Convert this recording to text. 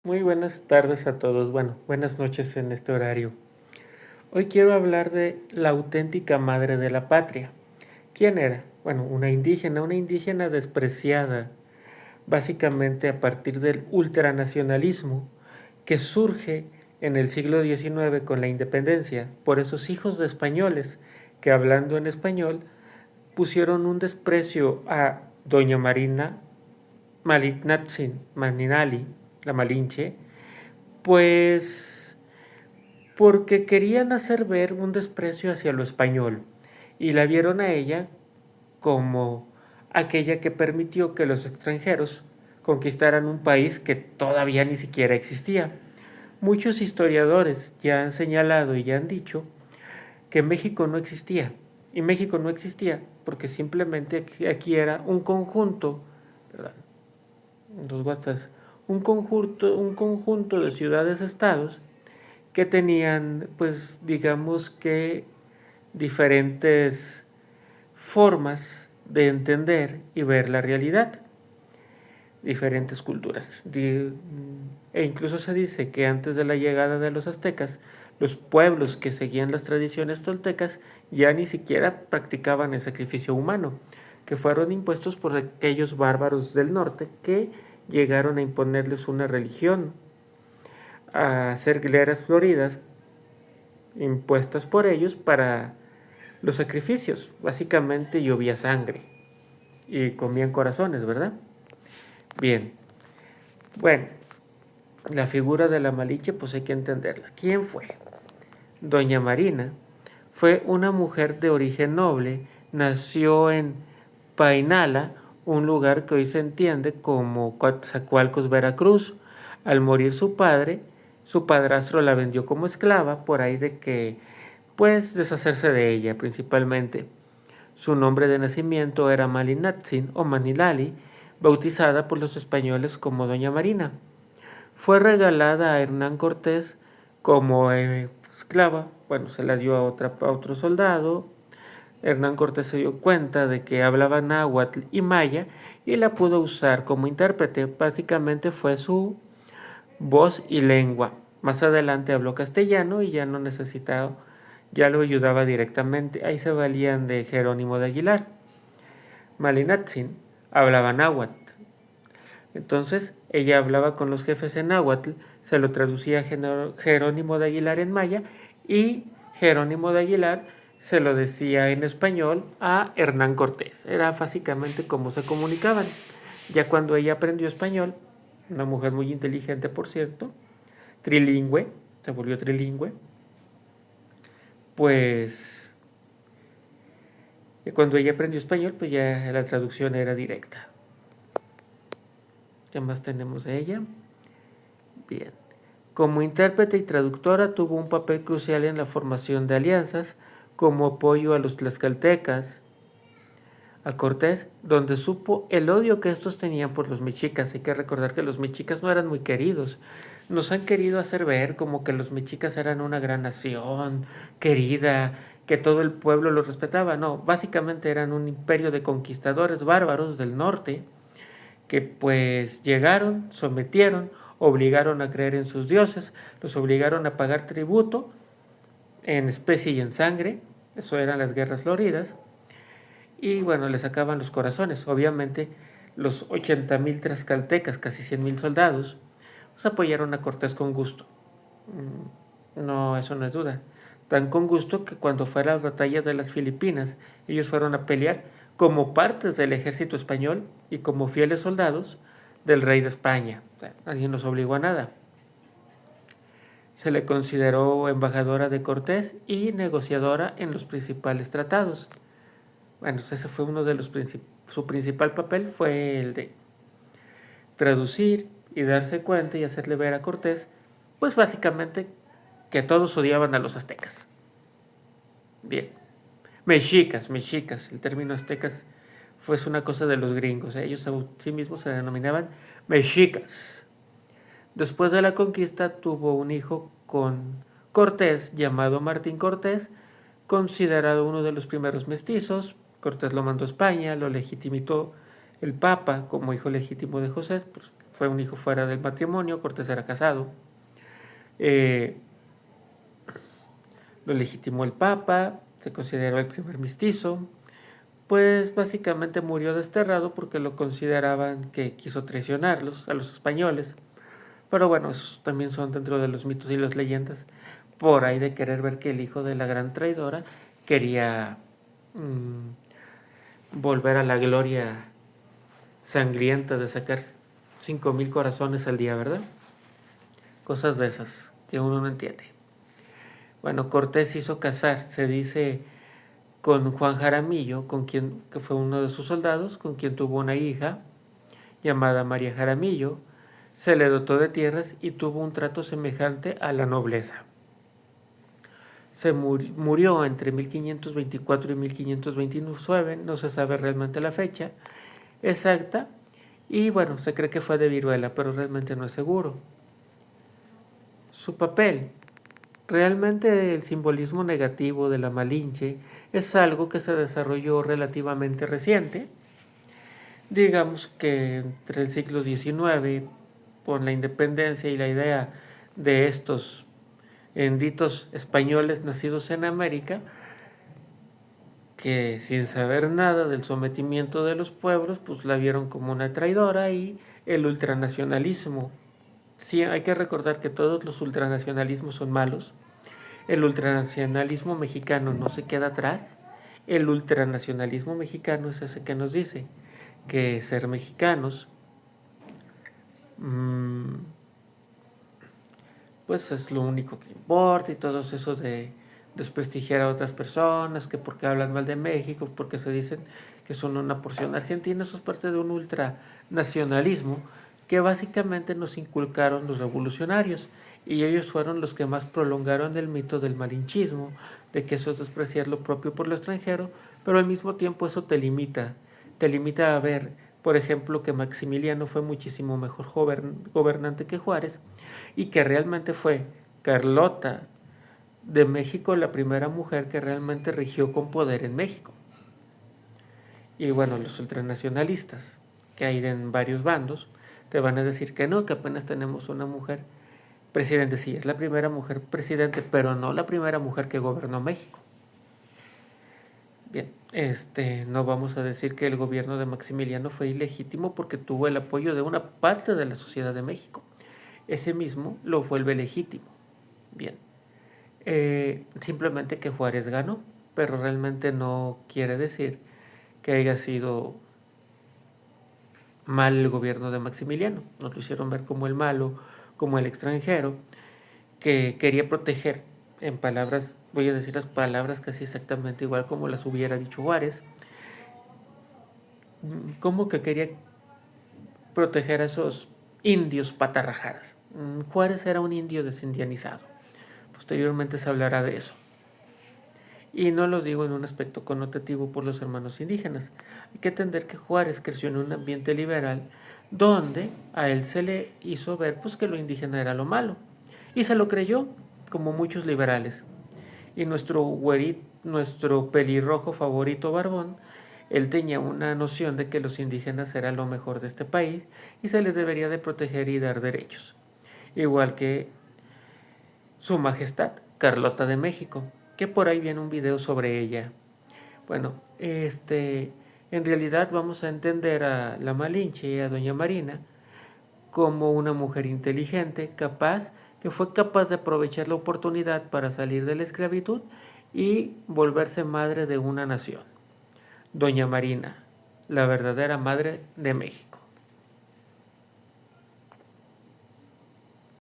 Muy buenas tardes a todos. Bueno, buenas noches en este horario. Hoy quiero hablar de la auténtica madre de la patria. ¿Quién era? Bueno, una indígena despreciada, básicamente a partir del ultranacionalismo que surge en el siglo XIX con la independencia por esos hijos de españoles que hablando en español pusieron un desprecio a doña Marina Malignantsin Maninali, la Malinche, pues porque querían hacer ver un desprecio hacia lo español y la vieron a ella como aquella que permitió que los extranjeros conquistaran un país que todavía ni siquiera existía. Muchos historiadores ya han señalado y ya han dicho que México no existía. Y México no existía porque simplemente aquí era un conjunto, perdón, dos guatas, un conjunto de ciudades-estados que tenían, pues digamos que diferentes formas de entender y ver la realidad, diferentes culturas. E incluso se dice que antes de la llegada de los aztecas, los pueblos que seguían las tradiciones toltecas ya ni siquiera practicaban el sacrificio humano, que fueron impuestos por aquellos bárbaros del norte que llegaron a imponerles una religión, a hacer hileras floridas impuestas por ellos para los sacrificios. Básicamente llovía sangre y comían corazones, ¿verdad? Bien, bueno, la figura de la Malinche pues hay que entenderla. ¿Quién fue? Doña Marina fue una mujer de origen noble, nació en Painala, un lugar que hoy se entiende como Coatzacoalcos, Veracruz. Al morir su padre, su padrastro la vendió como esclava, por ahí de que, pues, deshacerse de ella principalmente. Su nombre de nacimiento era Malinatsin o Manilali, bautizada por los españoles como Doña Marina. Fue regalada a Hernán Cortés como esclava, bueno, se la dio a otro soldado. Hernán Cortés se dio cuenta de que hablaba náhuatl y maya y la pudo usar como intérprete. Básicamente fue su voz y lengua. Más adelante habló castellano y ya no necesitaba, ya lo ayudaba directamente. Ahí se valían de Jerónimo de Aguilar. Malinatzin hablaba náhuatl. Entonces ella hablaba con los jefes en náhuatl, se lo traducía Jerónimo de Aguilar en maya y Jerónimo de Aguilar se lo decía en español a Hernán Cortés. Era básicamente cómo se comunicaban. Ya cuando ella aprendió español, una mujer muy inteligente por cierto, trilingüe, se volvió trilingüe, pues cuando ella aprendió español, pues ya la traducción era directa. ¿Qué más tenemos de ella? Bien. Como intérprete y traductora tuvo un papel crucial en la formación de alianzas como apoyo a los tlaxcaltecas, a Cortés, donde supo el odio que estos tenían por los mexicas. Hay que recordar que los mexicas no eran muy queridos. Nos han querido hacer ver como que los mexicas eran una gran nación, querida, que todo el pueblo los respetaba. No, básicamente eran un imperio de conquistadores bárbaros del norte que pues llegaron, sometieron, obligaron a creer en sus dioses, los obligaron a pagar tributo en especie y en sangre, eso eran las guerras floridas, y bueno, les sacaban los corazones. Obviamente los 80,000 tlaxcaltecas, casi 100,000 soldados, pues apoyaron a Cortés con gusto. No, eso no es duda. Tan con gusto que cuando fue a las batallas de las Filipinas, ellos fueron a pelear como partes del ejército español y como fieles soldados del rey de España. O sea, nadie nos obligó a nada. Se le consideró embajadora de Cortés y negociadora en los principales tratados. Bueno, ese fue uno de los su principal papel fue el de traducir y darse cuenta y hacerle ver a Cortés, pues básicamente que todos odiaban a los aztecas. Bien. Mexicas. El término aztecas fue una cosa de los gringos. Ellos a sí mismos se denominaban mexicas. Después de la conquista tuvo un hijo con Cortés llamado Martín Cortés, considerado uno de los primeros mestizos. Cortés lo mandó a España, lo legitimó El Papa, como hijo legítimo de José, pues, fue un hijo fuera del matrimonio, Cortés era casado. Eh, lo legitimó el Papa, se consideró el primer mestizo, pues básicamente murió desterrado porque lo consideraban que quiso traicionarlos a los españoles. Pero bueno, esos también son dentro de los mitos y las leyendas, por ahí de querer ver que el hijo de la gran traidora quería volver a la gloria sangrienta de sacar 5,000 corazones al día, ¿verdad? Cosas de esas que uno no entiende. Bueno, Cortés hizo casar, se dice, con Juan Jaramillo, que fue uno de sus soldados, con quien tuvo una hija llamada María Jaramillo. Se le dotó de tierras y tuvo un trato semejante a la nobleza. Se murió entre 1524 y 1529, no se sabe realmente la fecha exacta, y bueno, se cree que fue de viruela, pero realmente no es seguro. Su papel. Realmente el simbolismo negativo de la Malinche es algo que se desarrolló relativamente reciente. Digamos que entre el siglo XIX, con la independencia y la idea de estos benditos españoles nacidos en América, que sin saber nada del sometimiento de los pueblos, pues la vieron como una traidora, y el ultranacionalismo. Sí, hay que recordar que todos los ultranacionalismos son malos. El ultranacionalismo mexicano no se queda atrás. El ultranacionalismo mexicano es ese que nos dice que ser mexicanos pues es lo único que importa, y todo eso de desprestigiar a otras personas, que porque hablan mal de México, porque se dicen que son una porción argentina. Eso es parte de un ultranacionalismo que básicamente nos inculcaron los revolucionarios, y ellos fueron los que más prolongaron el mito del malinchismo, de que eso es despreciar lo propio por lo extranjero, pero al mismo tiempo eso te limita a ver, por ejemplo, que Maximiliano fue muchísimo mejor gobernante que Juárez, y que realmente fue Carlota de México la primera mujer que realmente rigió con poder en México. Y bueno, los ultranacionalistas, que hay en varios bandos, te van a decir que no, que apenas tenemos una mujer presidente. Sí, es la primera mujer presidente, pero no la primera mujer que gobernó México. Bien, no vamos a decir que el gobierno de Maximiliano fue ilegítimo porque tuvo el apoyo de una parte de la sociedad de México. Ese mismo lo vuelve legítimo. Bien, simplemente que Juárez ganó, pero realmente no quiere decir que haya sido mal el gobierno de Maximiliano. Nos lo hicieron ver como el malo, como el extranjero, que quería proteger, en palabras, voy a decir las palabras casi exactamente igual como las hubiera dicho Juárez, como que quería proteger a esos indios patarrajadas. Juárez era un indio desindianizado. Posteriormente se hablará de eso. Y no lo digo en un aspecto connotativo por los hermanos indígenas. Hay que entender que Juárez creció en un ambiente liberal donde a él se le hizo ver pues, que lo indígena era lo malo. Y se lo creyó, como muchos liberales. Y nuestro pelirrojo favorito Barbón, él tenía una noción de que los indígenas eran lo mejor de este país y se les debería de proteger y dar derechos. Igual que su majestad, Carlota de México, que por ahí viene un video sobre ella. Bueno, en realidad vamos a entender a la Malinche y a doña Marina como una mujer inteligente, capaz, que fue capaz de aprovechar la oportunidad para salir de la esclavitud y volverse madre de una nación. Doña Marina, la verdadera madre de México.